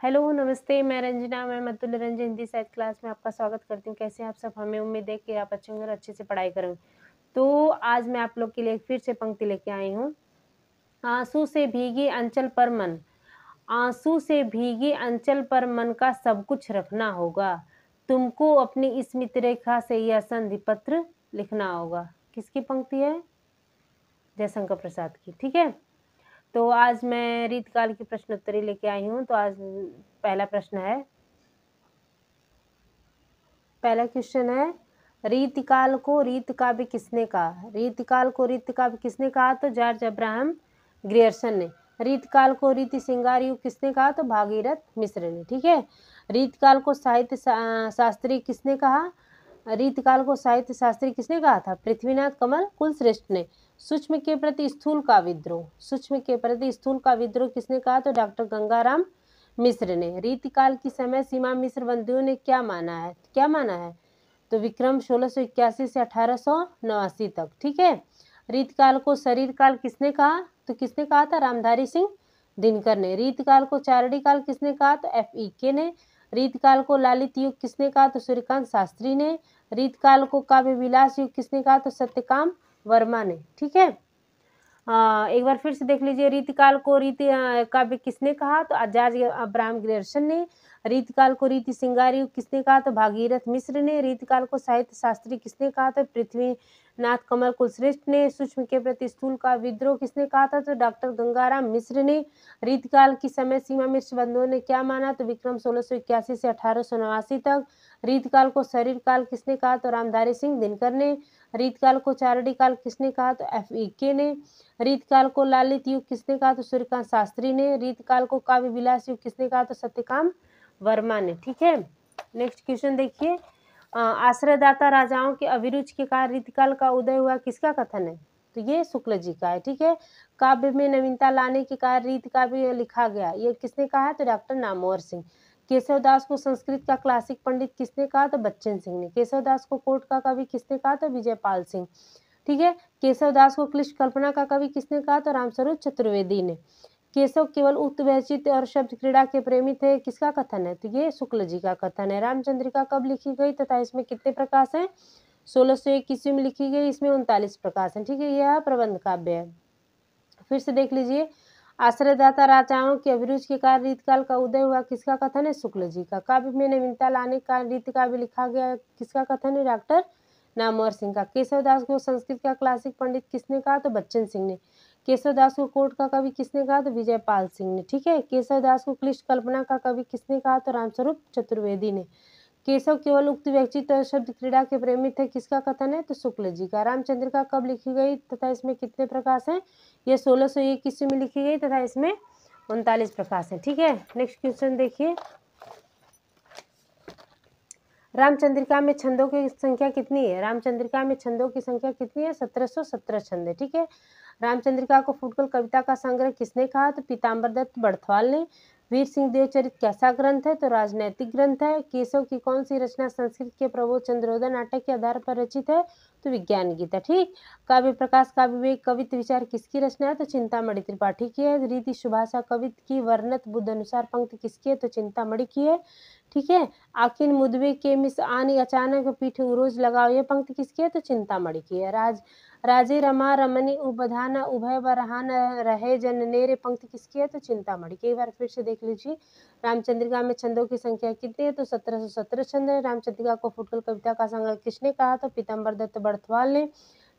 Hello, नमस्ते, मैं रंजना, मैं मत्तुल रंजन हिंदी साहित्य क्लास में आपका स्वागत करती हूँ। कैसे हैं आप सब? हमें उम्मीद है कि आप अच्छे होंगे और अच्छे से पढ़ाई करेंगे। तो आज मैं आप लोग के लिए फिर से पंक्ति लेके आई हूँ। आँसू से भीगी अंचल पर मन, आँसू से भीगी अंचल पर मन का सब कुछ रखना होगा। तुमको अपनी स्मृत रेखा से यह संधि पत्र लिखना होगा। किसकी पंक्ति है? जयशंकर प्रसाद की। ठीक है, तो आज मैं रीतकाल की प्रश्नोत्तरी लेके आई हूँ। तो आज पहला प्रश्न है, पहला क्वेश्चन है, रीतिकाल को रीत काव्य किसने कहा? रीतिकाल को रीत काव्य किसने कहा? तो जॉर्ज अब्राहम ग्रियर्सन ने। रीतकाल को रीति श्रृंगार युग किसने कहा? तो भागीरथ मिश्र ने। ठीक है, रीतकाल को साहित्य शास्त्री किसने कहा? रीतकाल को साहित्य शास्त्री किसने कहा था? पृथ्वीनाथ कमल कुलश्रेष्ठ ने। सूक्ष्म के प्रति स्थूल का विद्रोह, सूक्ष्म के प्रति स्थूल का विद्रोह किसने कहा? तो डॉक्टर गंगाराम मिश्र ने। रीतिकाल की समय सीमा मिश्र बंधुओं ने क्या माना है? क्या माना है? तो विक्रम 1681 से 1889 तक। ठीक है, रीतकाल को शरीर काल किसने कहा? तो किसने कहा था? रामधारी सिंह दिनकर ने। रीतकाल को चारणी काल किसने कहा? तो FEK ने। रीतकाल को लालित युग किसने कहा? तो सूर्यकांत शास्त्री ने। रीतकाल को काव्य विलास युग किसने कहा? तो सत्यकाम वर्मा ने। ठीक है, एक बार फिर से देख लीजिए, रीतिकाल को रीति काव्य किसने कहा? तो जॉर्ज अब्राहम ग्रियर्सन ने। रीतिकाल को रीति श्रृंगार युग किसने कहा? तो भागीरथ मिश्र ने। रीतिकाल को साहित्य शास्त्री किसने कहा? तो पृथ्वीनाथ कमल कुलश्रेष्ठ ने। सूक्ष्म के प्रति स्थूल का विद्रोह किसने कहा था? तो डॉक्टर गंगाराम मिश्र ने। रीतिकाल की समय सीमा मिश्र बंधुओं ने क्या माना? तो विक्रम 1681 से 1889 तक। रीतकाल को शरीर काल किसने कहा? तो रामधारी सिंह दिनकर ने। रीतकाल को चारणी काल किसने कहा? तो FEK ने। रीतकाल को लालित युग किसने कहा? तो सूर्यकांत शास्त्री ने। रीतकाल को काव्य विलास युग किसने कहा? तो सत्यकाम वर्मा ने। ठीक है, नेक्स्ट क्वेश्चन देखिए, आश्रयदाता राजाओं के अभिरुचि के कारण रीतिकाल का उदय हुआ किसका कथन है? तो ये शुक्ल जी का है। ठीक है, काव्य में नवीनता लाने के कारण रीत काव्य लिखा गया, ये किसने कहा है? तो डॉक्टर नामवर सिंह। केशवदास को संस्कृत का क्लासिक पंडित किसने कहा? तो बच्चन सिंह ने। केशवदास को कोर्ट का कवि किसने कहा? तो विजयपाल सिंह। ठीक है, केशवदास को क्लिष्ट कल्पना का कवि किसने कहा? तो रामस्वरूप चतुर्वेदी ने। केशव केवल उक्त वैचित्र और शब्द क्रीड़ा के प्रेमी थे, किसका कथन है? तो ये शुक्ल जी का कथन है। रामचंद्रिका कब लिखी गई तथा इसमें कितने प्रकाश हैं? 1601 ईस्वी में लिखी गई, इसमें 39 प्रकाश हैं। ठीक है, यह प्रबंध काव्य है। फिर से देख लीजिए, आश्रयदाता राजाओं की अभिरुचि के कारण रीतकाल का उदय हुआ, किसका कथन है? शुक्ल जी का। काव्य में नवीनता लाने का रीत काव्य लिखा गया, किसका कथन है? डॉक्टर नामवर सिंह का। केशवदास को संस्कृत का क्लासिक पंडित किसने कहा? तो बच्चन सिंह ने। केशवदास को कोर्ट का कवि किसने कहा? तो विजयपाल सिंह ने। ठीक है, केशवदास को क्लिष्ट कल्पना का कवि किसने कहा? तो रामस्वरूप चतुर्वेदी ने। केशव केवल उक्त व्यक्तित्व और शब्द क्रीड़ा के प्रेमी थे, किसका कथन है? तो शुक्ल जी का। रामचंद्रिका कब लिखी गई तथा इसमें कितने प्रकाश हैं? ये 1601 ईस्वी में लिखी गई तथा इसमें 39 प्रकाश हैं। ठीक है, नेक्स्ट क्वेश्चन देखिए, रामचंद्रिका में छंदों की संख्या कितनी है? रामचंद्रिका में छंदों की संख्या कितनी है? 1717 छंद है। ठीक है, रामचंद्रिका को फुटकल कविता का संग्रह किसने कहा? तो पीताम्बर दत्त बड़थवाल ने। वीर सिंह देवचरित कैसा ग्रंथ है? तो राजनैतिक ग्रंथ है। केशव की कौन सी रचना संस्कृत के प्रबोध चंद्रोदय नाटक के आधार पर रचित है? तो विज्ञान गीता। ठीक, काव्य प्रकाश काव्य विवेक कवित्व विचार किसकी रचना है? तो चिंतामणि त्रिपाठी की है। रीति सुभाषा कवित्व की वर्णत बुद्ध अनुसार पंक्ति किसकी है? तो चिंतामणि की है। ठीक है, आखिन मुदबे के मिस आनी अचानक पीठ उरोज लगाओ, ये पंक्ति किसकी है? तो चिंतामणि की है। राजे रमा रमनी उपधान उभय बरहान रहे जननेरे पंक्ति किसकी है? तो चिंतामणि की। एक बार फिर से देख लीजिए, रामचंद्रिका में छंदों की संख्या कितनी है? तो 1717 छंद है। रामचंद्रिका को फुटकल कविता का संग्रह किसने कहा? तो पीताम्बर दत्त बड़थवाल ने।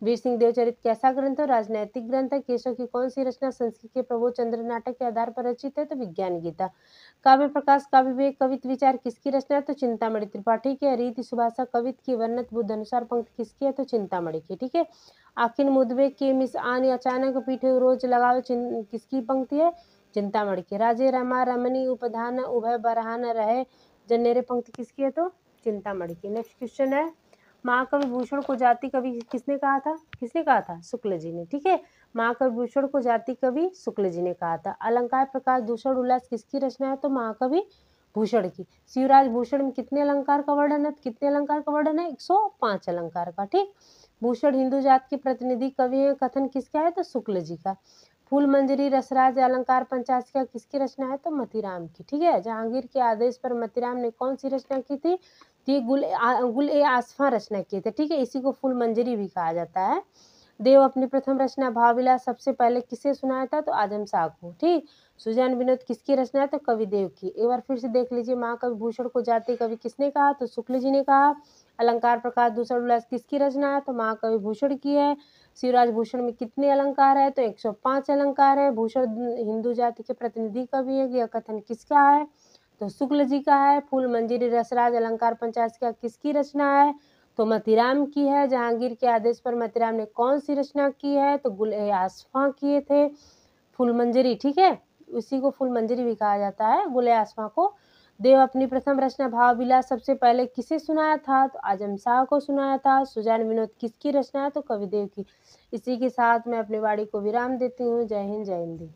वीर सिंह देवचरित कैसा ग्रंथ है? राजनैतिक ग्रंथ है। केशव की कौन सी रचना संस्कृत के प्रबोध चंद्र नाटक के आधार पर रचित है? तो विज्ञान गीता। काव्य प्रकाश काव्य विवेक कवित्व विचार किसकी रचना है? तो चिंतामणि त्रिपाठी की। रीति सुभाषा कवित्व की वर्णत बुद्ध अनुसार पंक्ति किसकी है? तो चिंतामणि की। ठीक है, आखिन मुदबे के मिस आनी अचानक पीठे रोज लगाओ, किसकी पंक्ति है? चिंतामणि की। राजे रमा रमनी उपधान उभय बरहान रहे जनेरे पंक्ति किसकी है? तो चिंतामणि की। नेक्स्ट क्वेश्चन है, महाकवि भूषण को जाति कवि किसने कहा था? किसने कहा था? शुक्ल जी ने। ठीक है, महाकवि भूषण को जाति कवि शुक्ल जी ने कहा था। अलंकार प्रकाश दूषण उल्लास किसकी रचना है? तो महाकवि भूषण की। शिवराज भूषण में कितने अलंकार का वर्णन है? कितने अलंकार का वर्णन है? 105 अलंकार का। ठीक, भूषण हिंदू जात के प्रतिनिधि कवि हैं, कथन किसका है? तो शुक्ल जी का। फूल मंजरी रसराज अलंकार पंचाशिका किसकी रचना है? तो मतीराम की। ठीक है, जहांगीर के आदेश पर मतीराम ने कौन सी रचना की थी? तो ये गुल ए आसफा रचना किए थे। ठीक है, इसी को फूल मंजरी भी कहा जाता है। देव अपनी प्रथम रचना भावविलास सबसे पहले किसे सुनाया था? तो आजम शाह को। ठीक, सुजान विनोद किसकी रचना है? तो कविदेव की। एक बार फिर से देख लीजिए, महाकवि भूषण को जाति कवि किसने कहा? तो शुक्ल जी ने कहा। अलंकार प्रकाश दूसरा उल्लास किसकी रचना है? तो महाकवि भूषण की है। शिवराज भूषण में कितने अलंकार है? तो 105 अलंकार है। भूषण हिंदू जाति के प्रतिनिधि कवि है। यह कथन किसका है? तो शुक्ल जी का है। फूल मंजरी रसराज अलंकार पंचाशिका किसकी रचना है? तो मतीराम की है। जहांगीर के आदेश पर मतीराम ने कौन सी रचना की है? तो गुल ए आसफा किए थे फूल मंजरी। ठीक है, उसी को फूल मंजरी भी कहा जाता है, गुल ए आसफा को। देव अपनी प्रथम रचना भाव विलास सबसे पहले किसे सुनाया था? तो आजम शाह को सुनाया था। सुजान विनोद किसकी रचना है? तो कविदेव की। इसी के साथ मैं अपनी वाणी को विराम देती हूँ। जय हिंद, जय हिंदी।